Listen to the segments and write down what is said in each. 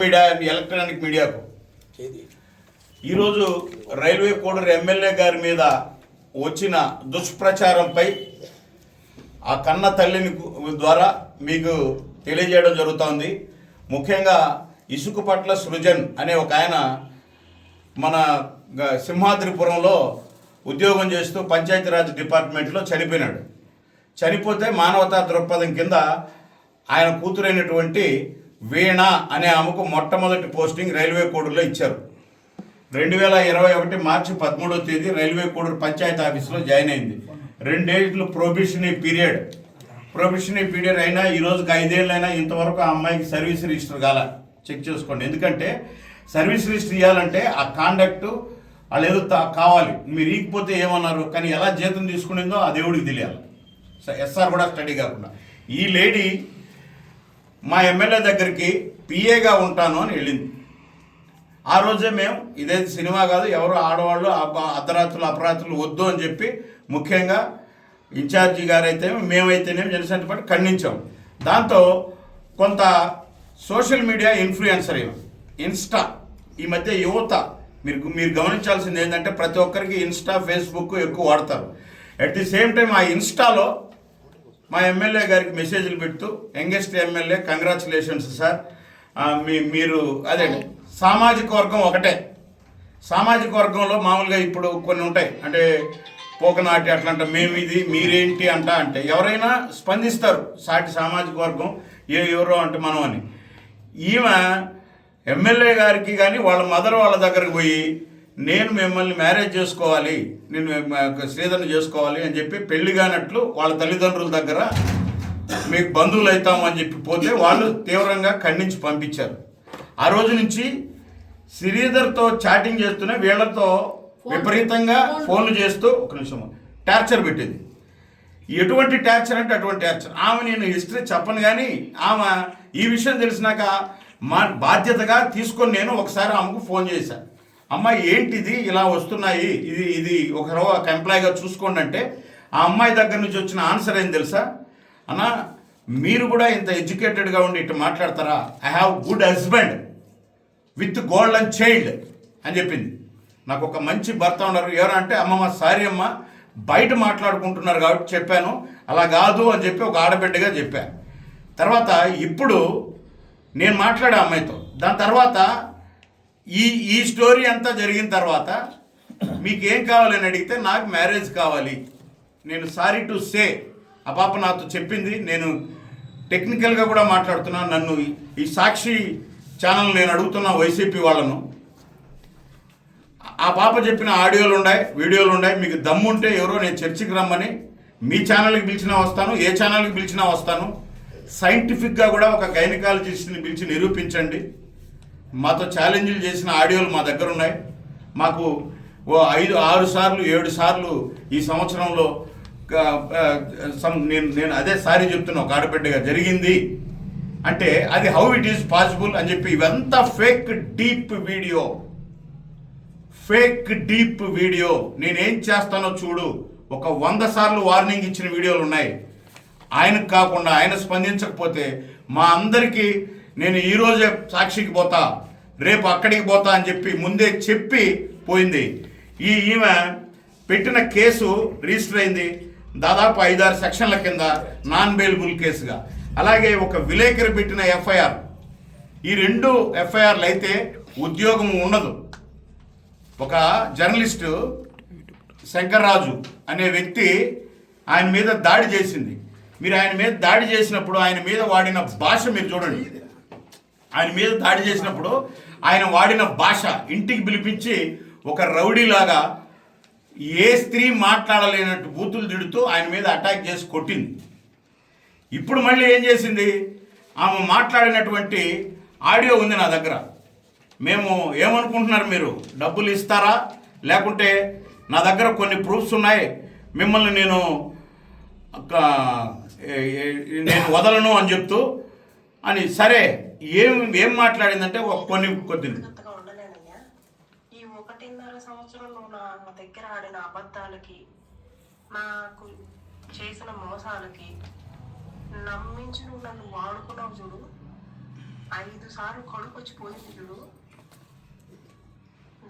Media electronic మీడియాకు ఈరోజు railway Koduru MLA గారి మీద వచ్చిన దుష్ప్రచారంపై ఆ కన్న తల్లిని ద్వారా మీకు తెలియజేయడం జరుగుతోంది. ముఖ్యంగా ఇసుకపట్ల సృజన్ అనే ఒక ఆయన మన సింహాద్రిపురంలో ఉద్యోగం చేస్తూ పంచాయతీరాజ్ డిపార్ట్మెంట్లో చనిపోయినాడు. చనిపోతే మానవతా దృక్పథం కింద ఆయన కూతురైనటువంటి వీణ అనే ఆమెకు మొట్టమొదటి పోస్టింగ్ రైల్వే కోడూరులో ఇచ్చారు. 2021 మార్చి 13వ తేదీ రైల్వే కోడూరు పంచాయతీ ఆఫీసులో జాయిన్ అయింది. 2 ఏళ్ళు ప్రొబేషనరీ పీరియడ్ అయినా ఈ రోజుకి 5 ఏళ్ళైనా ఇంతవరకు ఆ అమ్మాయికి సర్వీస్ రిజిస్టర్ కాల. చెక్ చేసుకోండి. ఎందుకంటే సర్వీస్ రిజిస్టర్ ఇవ్వాలంటే ఆ కాండక్ట్ వాళ్ళు ఏదో కావాలి. మీరు ఇకపోతే ఏమన్నారు, కానీ ఎలా జీతం తీసుకునేందో ఆ దేవుడికి తెలియాలి. ఎస్ఆర్ కూడా స్టడీ కాకుండా ఈ లేడీ మా ఎమ్మెల్యే దగ్గరికి పిఏగా ఉంటాను అని వెళ్ళింది. ఆ రోజే మేము ఇదేది సినిమా కాదు, ఎవరు ఆడవాళ్ళు అర్ధరాత్రులు అపరాత్రులు వద్దు అని చెప్పి ముఖ్యంగా ఇన్ఛార్జి గారైతే మేమైతేనేమి జనసేన పార్టీ ఖండించాం. దాంతో కొంత సోషల్ మీడియా ఇన్ఫ్లుయెన్సర్ ఇన్స్టా ఈ మధ్య యువత మీరు గమనించాల్సింది ఏంటంటే ప్రతి ఒక్కరికి ఇన్స్టా ఫేస్బుక్ ఎక్కువ వాడతారు. అట్ ది సేమ్ టైం ఆ ఇన్స్టాలో మా ఎమ్మెల్యే గారికి మెసేజ్లు పెడుతూ యంగెస్ట్ ఎమ్మెల్యే కంగ్రాచులేషన్స్ సార్, మీరు అదే సామాజిక వర్గం ఒకటే. సామాజిక వర్గంలో మామూలుగా ఇప్పుడు కొన్ని ఉంటాయి, అంటే పోకనాటి అట్లా అంట, మేము ఇది మీరేంటి అంటే ఎవరైనా స్పందిస్తారు. సాటి సామాజిక వర్గం ఎవరో అంటే మనం అని. ఈమె ఎమ్మెల్యే గారికి కానీ వాళ్ళ మదర్ వాళ్ళ దగ్గరకు పోయి నేను మిమ్మల్ని మ్యారేజ్ చేసుకోవాలి, నేను శ్రీధర్ని చేసుకోవాలి అని చెప్పి పెళ్లి కానట్లు వాళ్ళ తల్లిదండ్రుల దగ్గర మీకు బంధువులు అవుతామని చెప్పి పోతే వాళ్ళు తీవ్రంగా ఖండించి పంపించారు. ఆ రోజు నుంచి శ్రీధర్తో చాటింగ్ చేస్తూనే వీళ్లతో విపరీతంగా ఫోన్లు చేస్తూ ఒక నిమిషం టార్చర్ పెట్టేది. ఎటువంటి టార్చర్ అంటే అటువంటి టార్చర్. ఆమె నేను హిస్టరీ చెప్పను, కానీ ఆమె ఈ విషయం తెలిసినాక మా బాధ్యతగా తీసుకొని నేను ఒకసారి ఆమెకు ఫోన్ చేశాను. అమ్మ ఏంటిది ఇలా వస్తున్నాయి, ఇది ఒక ఎంప్లాయీగా చూసుకోండి అంటే ఆ అమ్మాయి దగ్గర నుంచి వచ్చిన ఆన్సర్ ఏం తెలుసా, అన్న మీరు కూడా ఇంత ఎడ్యుకేటెడ్గా ఉండి ఇట్లా మాట్లాడతారా, I have good husband with golden child అని చెప్పింది. నాకు ఒక మంచి భర్త ఉన్నారు. ఎవరంటే అమ్మమ్మ సారీ అమ్మ బయట మాట్లాడుకుంటున్నారు కాబట్టి చెప్పాను, అలా కాదు అని చెప్పి ఒక ఆడబిడ్డగా చెప్పాను. తర్వాత ఇప్పుడు నేను మాట్లాడే అమ్మాయితో దాని తర్వాత ఈ స్టోరీ అంతా జరిగిన తర్వాత మీకేం కావాలని అడిగితే నాకు మ్యారేజ్ కావాలి. నేను సారీ టు సే ఆ పాప నాతో చెప్పింది. నేను టెక్నికల్గా కూడా మాట్లాడుతున్నాను. నన్ను ఈ సాక్షి ఛానల్ నేను అడుగుతున్నా వైసీపీ వాళ్ళను, ఆ పాప చెప్పిన ఆడియోలు ఉన్నాయి, వీడియోలు ఉన్నాయి. మీకు దమ్ముంటే ఎవరో నేను చర్చికి రమ్మని మీ ఛానల్కి పిలిచినా వస్తాను, ఏ ఛానల్కి పిలిచినా వస్తాను. సైంటిఫిక్గా కూడా ఒక గైనకాలజిస్ట్ని పిలిచి నిరూపించండి. మాతో ఛాలెంజ్లు చేసిన ఆడియోలు మా దగ్గర ఉన్నాయి. మాకు 5, 6 సార్లు 7 సార్లు ఈ సంవత్సరంలో నేను అదే సారీ చెప్తున్నా ఒక ఆడబిడ్డగా జరిగింది అంటే అది హౌ ఇట్ ఈస్ పాసిబుల్ అని చెప్పి ఇవంతా ఫేక్ డీప్ వీడియో నేనేం చేస్తానో చూడు. ఒక 100 సార్లు వార్నింగ్ ఇచ్చిన వీడియోలు ఉన్నాయి. ఆయనకు కాకుండా ఆయన స్పందించకపోతే మా అందరికీ నేను ఈరోజే సాక్షికి పోతా, రేపు అక్కడికి పోతా అని చెప్పి ముందే చెప్పి పోయింది. ఈమె పెట్టిన కేసు రిజిస్టర్ అయింది దాదాపు 5-6 సెక్షన్ల కింద నాన్ బెయిలబుల్ కేసుగా. అలాగే ఒక విలేకరి పెట్టిన ఎఫ్ఐఆర్, ఈ 2 ఎఫ్ఐఆర్లు అయితే ఉద్యోగం ఉండదు. ఒక జర్నలిస్టు శంకర్రాజు అనే వ్యక్తి ఆయన మీద దాడి చేసింది. మీరు ఆయన మీద దాడి చేసినప్పుడు ఆయన మీద వాడిన భాష మీరు చూడండి. ఆయన మీద దాడి చేసినప్పుడు ఆయన వాడిన భాష ఇంటికి పిలిపించి ఒక రౌడీలాగా ఏ స్త్రీ మాట్లాడలేనట్టు బూతులు తిడుతూ ఆయన మీద అటాక్ చేసి కొట్టింది. ఇప్పుడు మళ్ళీ ఏం చేసింది, ఆమె మాట్లాడినటువంటి ఆడియో ఉంది నా దగ్గర. మేము ఏమనుకుంటున్నారు, మీరు డబ్బులు ఇస్తారా లేకుంటే నా దగ్గర కొన్ని ప్రూఫ్స్ ఉన్నాయి, మిమ్మల్ని నేను వదలను అని చెప్తూ అని. సరే ఏం మాట్లాడిందంటే కొన్ని ఈ 1.5 సంవత్సరంలో నా దగ్గర ఆడిన అబద్ధాలకి, నాకు చేసిన మోసాలకి నమ్మించి నువ్వు నన్ను వాడుకున్నావు చూడు, 5 సార్లు కడుపు వచ్చి పోయింది చూడు.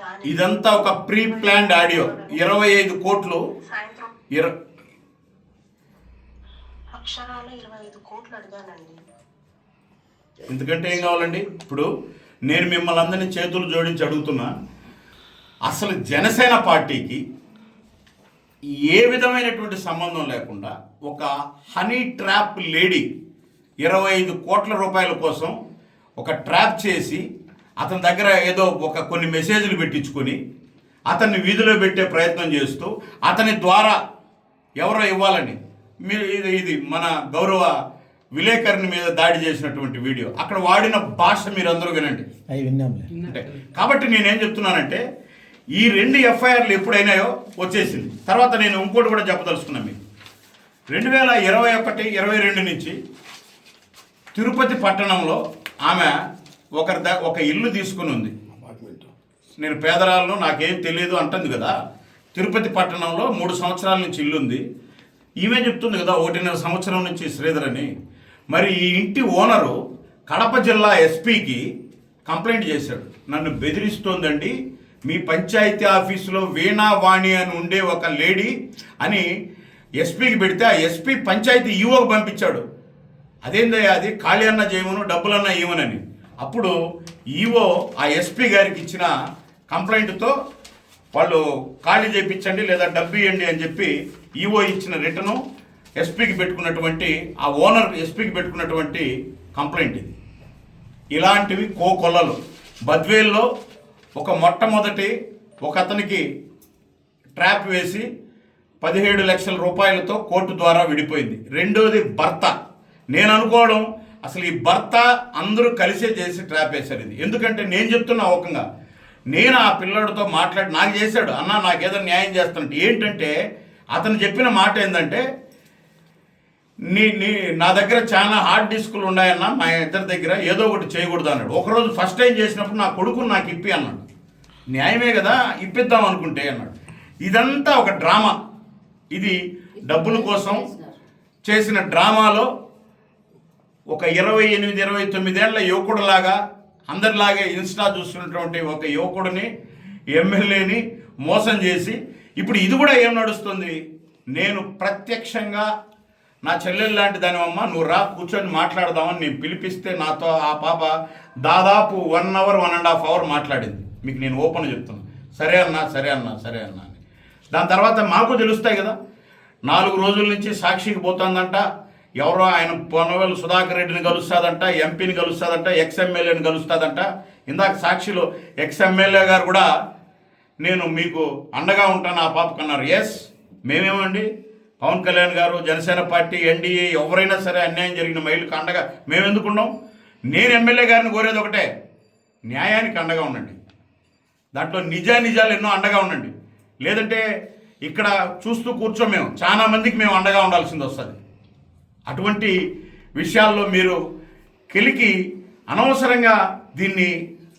దాని ఇదంతా ఒక ప్రీ ప్లాన్డ్ ఆడియో. 25 కోట్లు సాయంత్రం అక్షరాలు 25 కోట్లు అడిగానండి. ఎందుకంటే ఏం కావాలండి? ఇప్పుడు నేను మిమ్మల్ని అందరినీ చేతులు జోడించి అడుగుతున్నా, అసలు జనసేన పార్టీకి ఏ విధమైనటువంటి సంబంధం లేకుండా ఒక హనీ ట్రాప్ లేడీ 25 కోట్ల రూపాయల కోసం ఒక ట్రాప్ చేసి అతని దగ్గర ఏదో కొన్ని మెసేజ్లు పెట్టించుకొని అతన్ని వీధిలో పెట్టే ప్రయత్నం చేస్తూ అతని ద్వారా ఎవరో ఇవ్వాలని మీరు ఇది మన గౌరవ విలేకరుని మీద దాడి చేసినటువంటి వీడియో, అక్కడ వాడిన భాష మీరు అందరూ వినండి. అంటే కాబట్టి నేనేం చెప్తున్నానంటే ఈ 2 ఎఫ్ఐఆర్లు ఎప్పుడైనాయో వచ్చేసింది. తర్వాత నేను ఇంకోటి కూడా చెప్పదలుచుకున్నాను మీకు. 2021, 22 నుంచి తిరుపతి పట్టణంలో ఆమె ఒక ఇల్లు తీసుకుని ఉంది. నేను పేదరాలను నాకేం తెలియదు అంటుంది కదా. తిరుపతి పట్టణంలో 3 సంవత్సరాల నుంచి ఇల్లు ఉంది. ఈమె చెప్తుంది కదా 1.5 సంవత్సరం నుంచి శ్రీధర్ అని. మరి ఈ ఇంటి ఓనరు కడప జిల్లా ఎస్పీకి కంప్లైంట్ చేశాడు. నన్ను బెదిరిస్తోందండి, మీ పంచాయతీ ఆఫీసులో వీణావాణి అని ఉండే ఒక లేడీ అని ఎస్పీకి పెడితే ఆ ఎస్పీ పంచాయతీ ఈవోకి పంపించాడు. అదేందయ్యా అది, ఖాళీ అన్న చేయమను డబ్బులన్నా ఇవ్వనని. అప్పుడు ఈవో ఆ ఎస్పీ గారికి ఇచ్చిన కంప్లైంట్తో వాళ్ళు ఖాళీ చేయించండి లేదా డబ్బు ఇవ్వండి అని చెప్పి ఈవో ఇచ్చిన రిటర్ను ఎస్పీకి పెట్టుకున్నటువంటి ఆ ఓనర్ ఎస్పీకి పెట్టుకున్నటువంటి కంప్లైంట్ ఇది. ఇలాంటివి కోకొల్లలు. బద్వేల్లో మొట్టమొదటి ఒక అతనికి ట్రాప్ వేసి 17 లక్షల రూపాయలతో కోర్టు ద్వారా విడిపోయింది. రెండోది భర్త. నేను అనుకోవడం అసలు ఈ భర్త అందరూ కలిసే చేసి ట్రాప్ వేశారు ఇది. ఎందుకంటే నేను చెప్తున్నా ఓకంగా, నేను ఆ పిల్లడితో మాట్లాడి నాకు చేశాడు, అన్న నాకేదో న్యాయం చేస్తానంటే ఏంటంటే అతను చెప్పిన మాట ఏంటంటే నా దగ్గర చాలా హార్డ్ డిస్కులు ఉన్నాయన్న, మా ఇద్దరి దగ్గర ఏదో ఒకటి చేయకూడదు అన్నాడు. ఒకరోజు ఫస్ట్ టైం చేసినప్పుడు నా కొడుకుని నాకు ఇప్పి అన్నాడు. న్యాయమే కదా, ఇప్పిద్దాం అనుకుంటే అన్నాడు. ఇదంతా ఒక డ్రామా. ఇది డబ్బుల కోసం చేసిన డ్రామాలో ఒక 28, 29 ఏళ్ల యువకుడులాగా అందరిలాగే ఇన్స్టా చూస్తున్నటువంటి ఒక యువకుడిని ఎమ్మెల్యేని మోసం చేసి ఇప్పుడు ఇది కూడా ఏం నడుస్తుంది? నేను ప్రత్యక్షంగా నా చెల్లెలు లాంటి దానివమ్మ నువ్వు రా కూర్చొని మాట్లాడదామని నేను పిలిపిస్తే నాతో ఆ పాప దాదాపు 1 అవర్ 1.5 అవర్ మాట్లాడింది. మీకు నేను ఓపెన్ చెప్తున్నా. సరే అన్నా సరే అన్నా సరే అన్నా అని. దాని తర్వాత మాకు తెలుస్తాయి కదా, 4 రోజుల నుంచి సాక్షికి పోతుందంట, ఎవరో ఆయన పొన్నవేలు సుధాకర్ రెడ్డిని కలుస్తుందంట, ఎంపీని కలుస్తుందంట, ఎక్స్ఎమ్మెల్యేని కలుస్తుందంట. ఇందాక సాక్షిలో ఎక్స్ఎమ్మెల్యే గారు కూడా నేను మీకు అండగా ఉంటాను ఆ పాపకు అన్నారు. ఎస్, మేమేమండి పవన్ కళ్యాణ్ గారు, జనసేన పార్టీ, ఎన్డీఏ ఎవరైనా సరే అన్యాయం జరిగిన మహిళలకు అండగా మేము ఎందుకున్నాం? నేను ఎమ్మెల్యే గారిని కోరేది ఒకటే, న్యాయానికి అండగా ఉండండి. దాంట్లో నిజాలు ఎన్నో అండగా ఉండండి. లేదంటే ఇక్కడ చూస్తూ కూర్చోం. మేము చాలా మందికి మేము అండగా ఉండాల్సింది వస్తుంది. అటువంటి విషయాల్లో మీరు కెలికి అనవసరంగా దీన్ని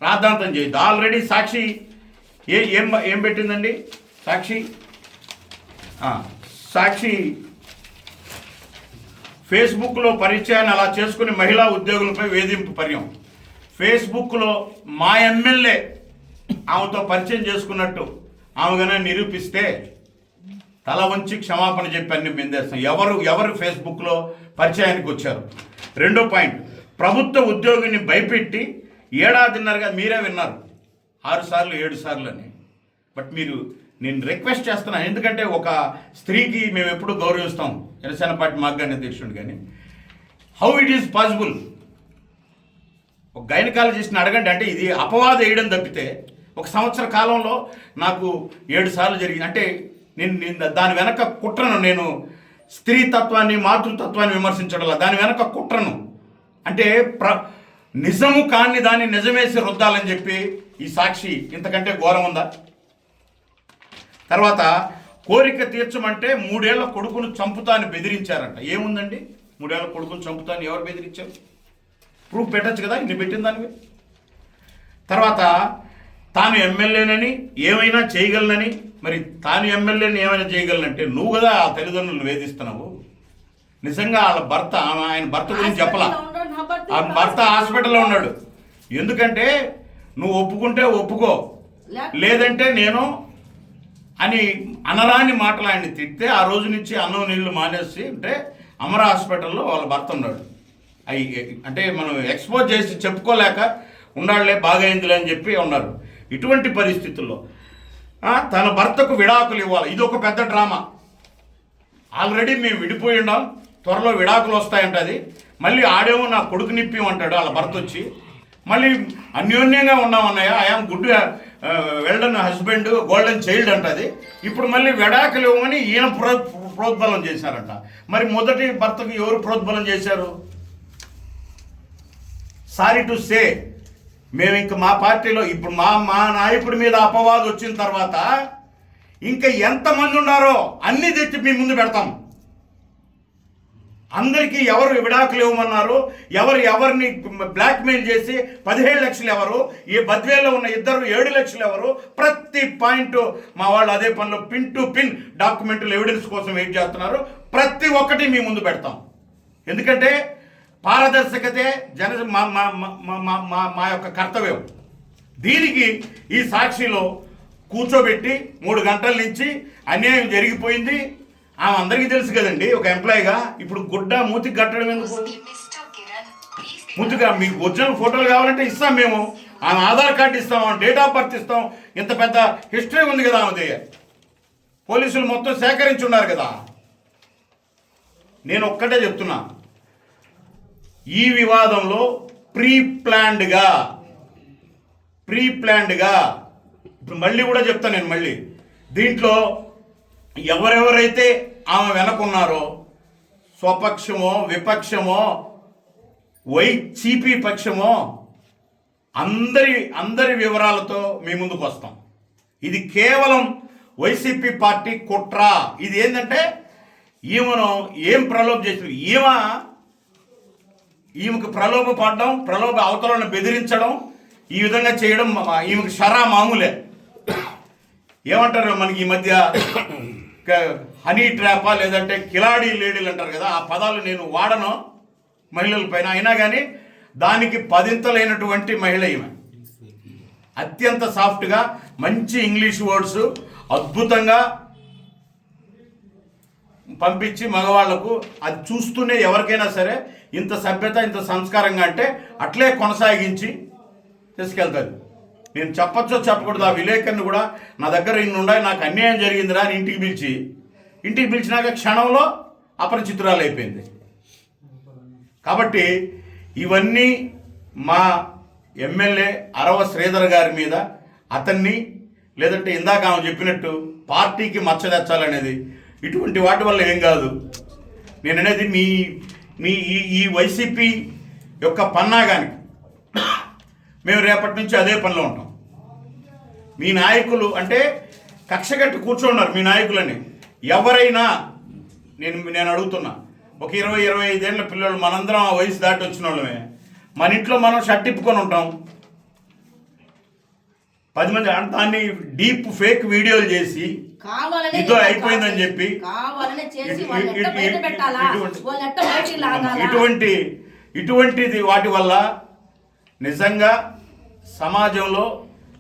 రాద్ధాంతం చేయొద్దు. ఆల్రెడీ సాక్షి ఏం పెట్టిందండి? సాక్షి ఫేస్బుక్లో పరిచయాన్ని అలా చేసుకుని మహిళా ఉద్యోగులపై వేధింపు పర్యం. ఫేస్బుక్లో మా ఎమ్మెల్యే ఆమెతో పరిచయం చేసుకున్నట్టు ఆమె కన్నా నిరూపిస్తే తల వంచి క్షమాపణ చెప్పి అన్ని మెందేస్తాం. ఎవరు ఫేస్బుక్లో పరిచయానికి వచ్చారు? రెండో పాయింట్, ప్రభుత్వ ఉద్యోగిని భయపెట్టి 1.5 ఏడాదిన్నరగా మీరే విన్నారు 6 సార్లు 7 సార్లు అని. బట్ నేను రిక్వెస్ట్ చేస్తున్నాను, ఎందుకంటే ఒక స్త్రీకి మేము ఎప్పుడు గౌరవిస్తాం, జనసేన పార్టీ మార్గాన్ని అధ్యక్షుడు. కానీ హౌ ఇట్ ఈస్ పాసిబుల్? ఒక గైనకాలజిస్ట్ని అడగండి. అంటే ఇది అపవాదం వేయడం తప్పితే 1 సంవత్సర కాలంలో నాకు 7 సార్లు జరిగింది అంటే నేను దాని వెనక కుట్రను, నేను స్త్రీ తత్వాన్ని మాతృతత్వాన్ని విమర్శించడం, దాని వెనక కుట్రను అంటే నిజము కాని దాన్ని నిజమేసి రుద్దాలని చెప్పి ఈ సాక్షి ఇంతకంటే ఘోరం ఉందా? తర్వాత కోరిక తీర్చమంటే 3 ఏళ్ల కొడుకును చంపుతా అని బెదిరించారంట. ఏముందండి? 3 ఏళ్ల కొడుకును చంపుతా అని ఎవరు బెదిరించారు? ప్రూఫ్ పెట్టచ్చు కదా ఇన్ని పెట్టిన దానివి. తర్వాత తాను ఎమ్మెల్యేనని ఏమైనా చేయగలనని, మరి తాను ఎమ్మెల్యేని ఏమైనా చేయగలనంటే నువ్వు కదా ఆ తల్లిదండ్రులను వేధిస్తున్నావు. నిజంగా వాళ్ళ భర్త, ఆయన భర్త గురించి చెప్పలా. ఆ భర్త హాస్పిటల్లో ఉన్నాడు. ఎందుకంటే నువ్వు ఒప్పుకుంటే ఒప్పుకో, లేదంటే నేను అని అనరాని మాటలు ఆయన్ని తిడితే ఆ రోజు నుంచి అన్నం నీళ్లు మానేసి అంటే అమర హాస్పిటల్లో వాళ్ళ భర్త ఉన్నాడు. అవి అంటే మనం ఎక్స్పోజ్ చేసి చెప్పుకోలేక ఉండాలే బాగైందిలే అని చెప్పి ఉన్నారు. ఇటువంటి పరిస్థితుల్లో తన భర్తకు విడాకులు ఇవ్వాలి. ఇది ఒక పెద్ద డ్రామా. ఆల్రెడీ మేము విడిపోయి ఉన్నాం, త్వరలో విడాకులు వస్తాయంట. అది మళ్ళీ ఆడేమో నా కొడుకు నిప్పిమంటాడు వాళ్ళ భర్త వచ్చి. మళ్ళీ అన్యోన్యంగా ఉన్నామన్నయ్య, I am good well done husband golden child అంటది. ఇప్పుడు మళ్ళీ విడాకులు ఇవ్వమని ఈయన ప్రోద్బలం చేశారంట. మరి మొదటి భర్తకు ఎవరు ప్రోద్బలం చేశారు? సారీ టు సే, మేము ఇంక మా పార్టీలో ఇప్పుడు మా నాయకుడి మీద అపవాదు వచ్చిన తర్వాత ఇంకా ఎంతమంది ఉన్నారో అన్నీ తెచ్చి మీ ముందు పెడతాం. అందరికీ ఎవరు విడాకులు ఇవ్వమన్నారు, ఎవరిని బ్లాక్మెయిల్ చేసి 17 లక్షలు ఎవరు, ఈ బద్వేల్లో ఉన్న ఇద్దరు 7 లక్షలు ఎవరు, ప్రతి పాయింట్ మా వాళ్ళు అదే పనిలో పిన్ టు పిన్ డాక్యుమెంట్లు ఎవిడెన్స్ కోసం వెయిట్ చేస్తున్నారు. ప్రతి ఒక్కటి మీ ముందు పెడతాం. ఎందుకంటే పారదర్శకతే మా యొక్క కర్తవ్యం. దీనికి ఈ సాక్షిలో కూర్చోబెట్టి 3 గంటల నుంచి అన్యాయం జరిగిపోయింది. ఆమె అందరికీ తెలుసు కదండి, ఒక ఎంప్లాయీగా. ఇప్పుడు గుడ్డ మూతికి కట్టడం ఎందుకు? మూతిగా మీకు ఒరిజినల్ ఫోటోలు కావాలంటే ఇస్తాం మేము. ఆమె ఆధార్ కార్డు ఇస్తాం, డేట్ ఆఫ్ బర్త్ ఇస్తాం. ఇంత పెద్ద హిస్టరీ ఉంది కదా ఆమెది. పోలీసులు మొత్తం సేకరించి ఉన్నారు కదా. నేను ఒక్కటే చెప్తున్నా, ఈ వివాదంలో ప్రీ ప్లాన్డ్గా ఇప్పుడు మళ్ళీ కూడా చెప్తాను నేను మళ్ళీ, దీంట్లో ఎవరెవరైతే ఆమె వెనకున్నారో, స్వపక్షమో విపక్షమో వైసీపీ పక్షమో, అందరి వివరాలతో మీ ముందుకు వస్తాం. ఇది కేవలం వైసీపీ పార్టీ కుట్ర. ఇది ఏంటంటే ఈమెను ఏం ప్రలోభ చేసింది, ఈమెకు ప్రలోభ పడడం, అవతలను బెదిరించడం, ఈ విధంగా చేయడం ఈమెకు షరా మామూలే. ఏమంటారు మనకి ఈ మధ్య హనీ ట్రాపా లేదంటే కిలాడీ లేడీలు అంటారు కదా, ఆ పదాలు నేను వాడను మహిళల పైన. అయినా కానీ దానికి పదింతలైనటువంటి మహిళ ఈమె. అత్యంత సాఫ్ట్గా మంచి ఇంగ్లీష్ వర్డ్స్ అద్భుతంగా పంపించి మగవాళ్లకు అది చూస్తూనే ఎవరికైనా సరే ఇంత సభ్యత ఇంత సంస్కారంగా అంటే అట్లే కొనసాగించి తీసుకెళ్తుంది. నేను చెప్పచ్చో చెప్పకూడదు, ఆ విలేకరుని కూడా నా దగ్గర ఇన్ని ఉన్నాయి, నాకు అన్యాయం జరిగిందిరా అని ఇంటికి పిలిచినాక క్షణంలో అపరిచితురాలు అయిపోయింది. కాబట్టి ఇవన్నీ మా ఎమ్మెల్యే అరవ శ్రీధర్ గారి మీద, అతన్ని లేదంటే ఇందాక ఆమె చెప్పినట్టు పార్టీకి మచ్చ తెచ్చాలనేది, ఇటువంటి వాటి వల్ల ఏం కాదు. నేను అనేది మీ ఈ వైసీపీ యొక్క పన్నాగానికి మేము రేపటి నుంచి అదే పనిలో ఉంటాం. మీ నాయకులు అంటే కక్షగట్టి కూర్చోన్నారు మీ నాయకులని. ఎవరైనా నేను అడుగుతున్నా, ఒక 20-25 ఏళ్ళ పిల్లలు మనందరం ఆ వయసు దాటి వచ్చిన వాళ్ళమే. మన ఇంట్లో మనం షర్ట్ ఇప్పుకొని ఉంటాం. 10 మంది దాన్ని డీప్ ఫేక్ వీడియోలు చేసి ఇదో అయిపోయిందని చెప్పి ఇటువంటిది వాటి వల్ల నిజంగా సమాజంలో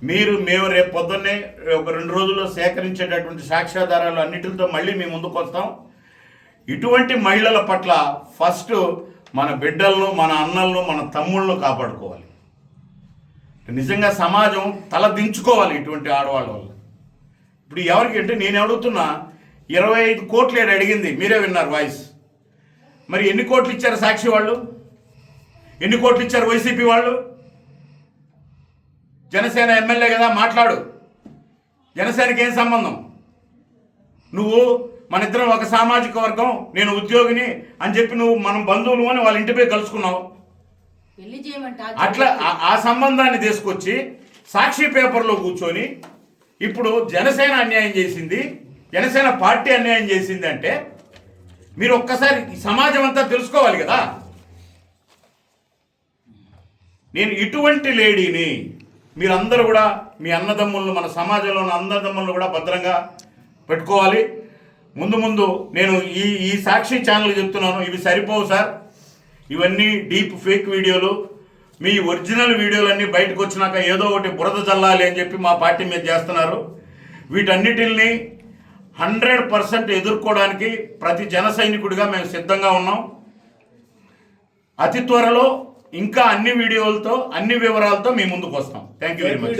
మేము రేపు పొద్దున్నే ఒక 2 రోజుల్లో సేకరించేటటువంటి సాక్ష్యాధారాలు అన్నిటితో మళ్ళీ మేము ముందుకు వస్తాం. ఇటువంటి మహిళల పట్ల ఫస్ట్ మన బిడ్డలను, మన అన్నలను, మన తమ్ముళ్ళను కాపాడుకోవాలి. నిజంగా సమాజం తల దించుకోవాలి ఇటువంటి ఆడవాళ్ళ వల్ల. ఇప్పుడు ఎవరికి అంటే నేను అడుగుతున్నా, 25 కోట్లు అడిగింది, మీరే విన్నారు వాయిస్. మరి ఎన్ని కోట్లు ఇచ్చారు సాక్షి వాళ్ళు? ఎన్ని కోట్లు ఇచ్చారు వైసీపీ వాళ్ళు? జనసేన ఎమ్మెల్యే కదా, మాట్లాడు. జనసేనకి ఏం సంబంధం? నువ్వు మన ఇద్దరం ఒక సామాజిక వర్గం, నేను ఉద్యోగిని అని చెప్పి నువ్వు మనం బంధువులు అని వాళ్ళ ఇంటిపై కలుసుకున్నావు. అట్లా ఆ సంబంధాన్ని తీసుకొచ్చి సాక్షి పేపర్లో కూర్చొని ఇప్పుడు జనసేన అన్యాయం చేసింది, జనసేన పార్టీ అన్యాయం చేసింది అంటే మీరు ఒక్కసారి సమాజం అంతా తెలుసుకోవాలి కదా. నేను ఇటువంటి లేడీని మీరందరూ కూడా మీ అన్నదమ్ములను, మన సమాజంలో ఉన్న అన్నదమ్ములను కూడా భద్రంగా పెట్టుకోవాలి. ముందు నేను ఈ సాక్షి ఛానల్ చెప్తున్నాను, ఇవి సరిపోవు సార్. ఇవన్నీ డీప్ ఫేక్ వీడియోలు. మీ ఒరిజినల్ వీడియోలన్నీ బయటకు వచ్చినాక ఏదో ఒకటి బురద చల్లాలి అని చెప్పి మా పార్టీ మీద చేస్తున్నారు. వీటన్నిటిని 100% ఎదుర్కోవడానికి ప్రతి జన సైనికుడిగా మేము సిద్ధంగా ఉన్నాం. అతి త్వరలో ఇంకా అన్ని వీడియోలతో అన్ని వివరాలతో మీ ముందుకు వస్తాం. Thank you very much.